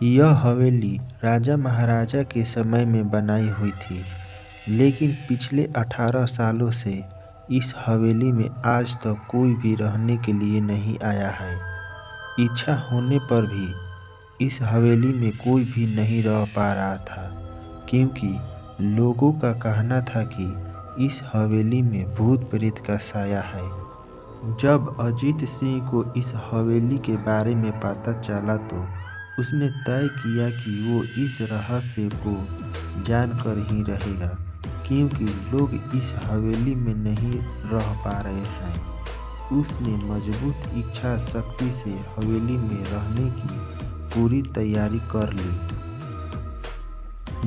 यह हवेली राजा महाराजा के समय में बनाई हुई थी, लेकिन पिछले 18 सालों से इस हवेली में आज तक कोई भी रहने के लिए नहीं आया है। इच्छा होने पर भी इस हवेली में कोई भी नहीं रह पा रहा था, क्योंकि लोगों का कहना था कि इस हवेली में भूत प्रेत का साया है। जब अजीत सिंह को इस हवेली के बारे में पता चला तो उसने तय किया कि वो इस रहस्य को जानकर ही रहेगा, क्योंकि लोग इस हवेली में नहीं रह पा रहे हैं। उसने मजबूत इच्छा शक्ति से हवेली में रहने की पूरी तैयारी कर ली।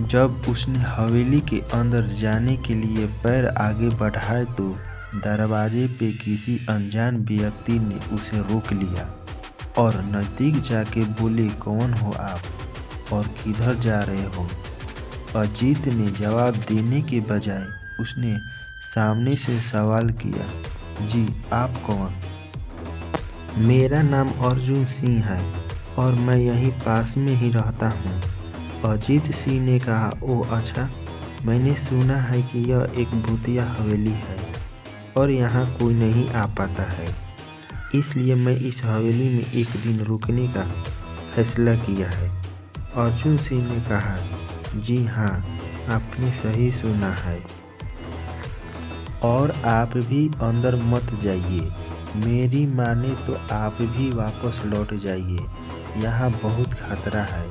जब उसने हवेली के अंदर जाने के लिए पैर आगे बढ़ाए तो दरवाजे पे किसी अनजान व्यक्ति ने उसे रोक लिया और नजदीक जाके बोले, कौन हो आप और किधर जा रहे हो? अजीत ने जवाब देने के बजाय उसने सामने से सवाल किया, जी आप कौन? मेरा नाम अर्जुन सिंह है और मैं यहीं पास में ही रहता हूँ। अजीत सिंह ने कहा, ओह अच्छा, मैंने सुना है कि यह एक भूतिया हवेली है और यहाँ कोई नहीं आ पाता है, इसलिए मैं इस हवेली में एक दिन रुकने का फैसला किया है। अर्जुन सिंह ने कहा, जी हाँ, आपने सही सुना है और आप भी अंदर मत जाइए। मेरी माने तो आप भी वापस लौट जाइए, यहाँ बहुत खतरा है।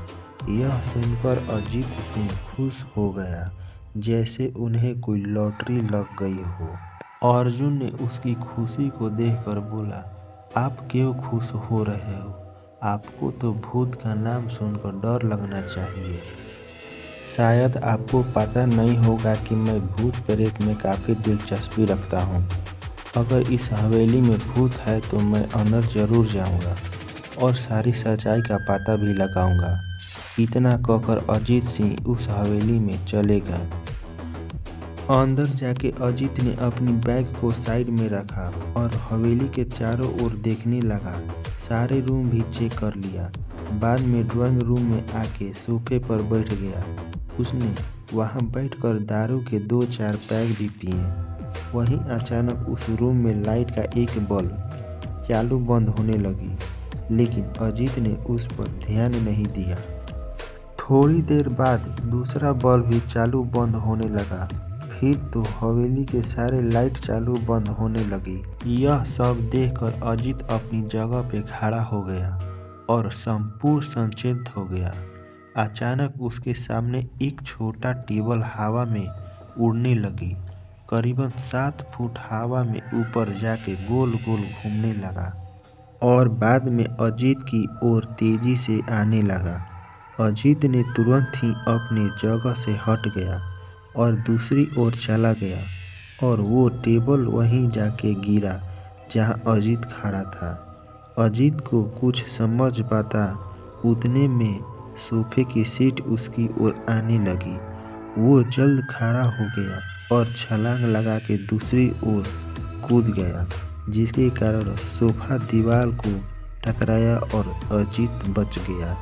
यह सुनकर अजीत सिंह खुश हो गया, जैसे उन्हें कोई लॉटरी लग गई हो। अर्जुन ने उसकी खुशी को देखकर बोला, आप क्यों खुश हो रहे हो? आपको तो भूत का नाम सुनकर डर लगना चाहिए। शायद आपको पता नहीं होगा कि मैं भूत प्रेत में काफ़ी दिलचस्पी रखता हूँ। अगर इस हवेली में भूत है तो मैं अंदर ज़रूर जाऊँगा और सारी सच्चाई का पता भी लगाऊँगा। इतना कहकर अजीत सिंह उस हवेली में चले गए। अंदर जाके अजीत ने अपनी बैग को साइड में रखा और हवेली के चारों ओर देखने लगा। सारे रूम भी चेक कर लिया। बाद में ड्राइंग रूम में आके सोफे पर बैठ गया। उसने वहां बैठकर दारू के 2-4 पैग भी पिए। वहीं अचानक उस रूम में लाइट का एक बल्ब चालू बंद होने लगी, लेकिन अजीत ने उस पर ध्यान नहीं दिया। थोड़ी देर बाद दूसरा बल्ब भी चालू बंद होने लगा। फिर तो हवेली के सारे लाइट चालू बंद होने लगी। यह सब देखकर अजीत अपनी जगह पे खड़ा हो गया और संपूर्ण सचेत हो गया। अचानक उसके सामने एक छोटा टेबल हवा में उड़ने लगी। करीबन 7 फुट हवा में ऊपर जाके गोल गोल घूमने लगा और बाद में अजीत की ओर तेजी से आने लगा। अजीत ने तुरंत ही अपनी जगह से हट गया और दूसरी ओर चला गया और वो टेबल वहीं जाके गिरा जहां अजीत खड़ा था। अजीत को कुछ समझ पाता उतने में सोफे की सीट उसकी ओर आने लगी। वो जल्द खड़ा हो गया और छलांग लगा के दूसरी ओर कूद गया, जिसके कारण सोफा दीवार को टकराया और अजीत बच गया।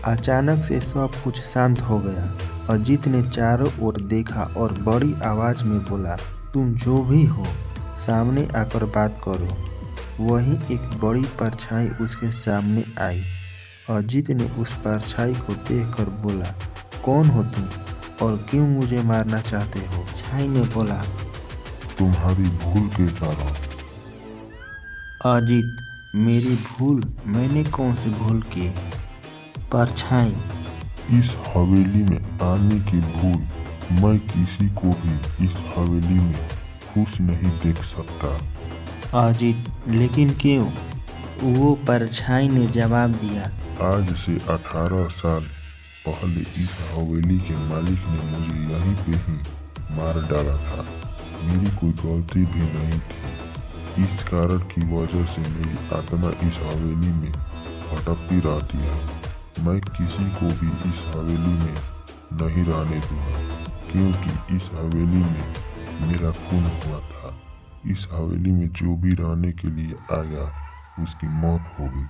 अचानक से सब कुछ शांत हो गया। अजीत ने चारों ओर देखा और बड़ी आवाज में बोला, तुम जो भी हो सामने आकर बात करो। वहीं एक बड़ी परछाई उसके सामने आई। अजीत ने उस परछाई को देखकर बोला, कौन हो तुम और क्यों मुझे मारना चाहते हो? परछाई ने बोला, तुम्हारी भूल के कारण। अजीत, मेरी भूल? मैंने कौन सी भूल की? परछाई, इस हवेली में आने की भूल। मैं किसी को भी इस हवेली में खुश नहीं देख सकता। अजीत, लेकिन क्यों? वो परछाई ने जवाब दिया, आज से 18 साल पहले इस हवेली के मालिक ने मुझे यहीं पे ही मार डाला था। मेरी कोई गलती भी नहीं थी। इस कारण की वजह से मेरी आत्मा इस हवेली में भटकती रहती है। मैं किसी को भी इस हवेली में नहीं रहने दूंगा, क्योंकि इस हवेली में मेरा खून हुआ था। इस हवेली में जो भी रहने के लिए आया उसकी मौत होगी।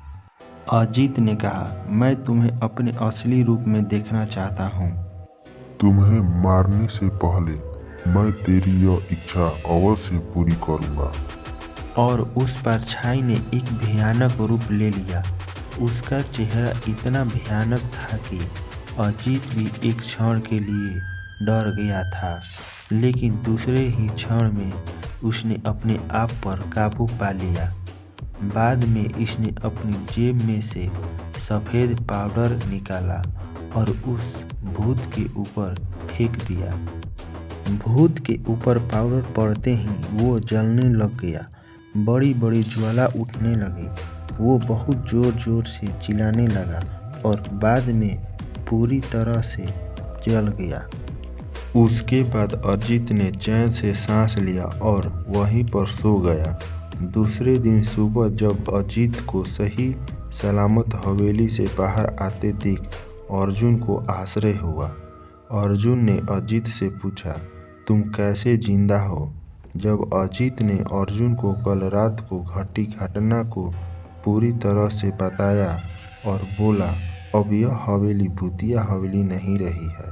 अजीत ने कहा, मैं तुम्हें अपने असली रूप में देखना चाहता हूँ। तुम्हें मारने से पहले मैं तेरी यह इच्छा अवश्य पूरी करूंगा। और उस परछाई ने एक भयानक रूप ले लिया। उसका चेहरा इतना भयानक था कि अजीत भी एक क्षण के लिए डर गया था, लेकिन दूसरे ही क्षण में उसने अपने आप पर काबू पा लिया। बाद में इसने अपनी जेब में से सफ़ेद पाउडर निकाला और उस भूत के ऊपर फेंक दिया। भूत के ऊपर पाउडर पड़ते ही वो जलने लग गया। बड़ी बड़ी ज्वाला उठने लगी। वो बहुत जोर जोर से चिल्लाने लगा और बाद में पूरी तरह से जल गया। उसके बाद अजीत ने चैन से सांस लिया और वहीं पर सो गया। दूसरे दिन सुबह जब अजीत को सही सलामत हवेली से बाहर आते देख अर्जुन को आश्चर्य हुआ। अर्जुन ने अजीत से पूछा, तुम कैसे जिंदा हो? जब अजीत ने अर्जुन को कल रात को घटी घटना को पूरी तरह से बताया और बोला, अब यह हवेली भूतिया हवेली नहीं रही है,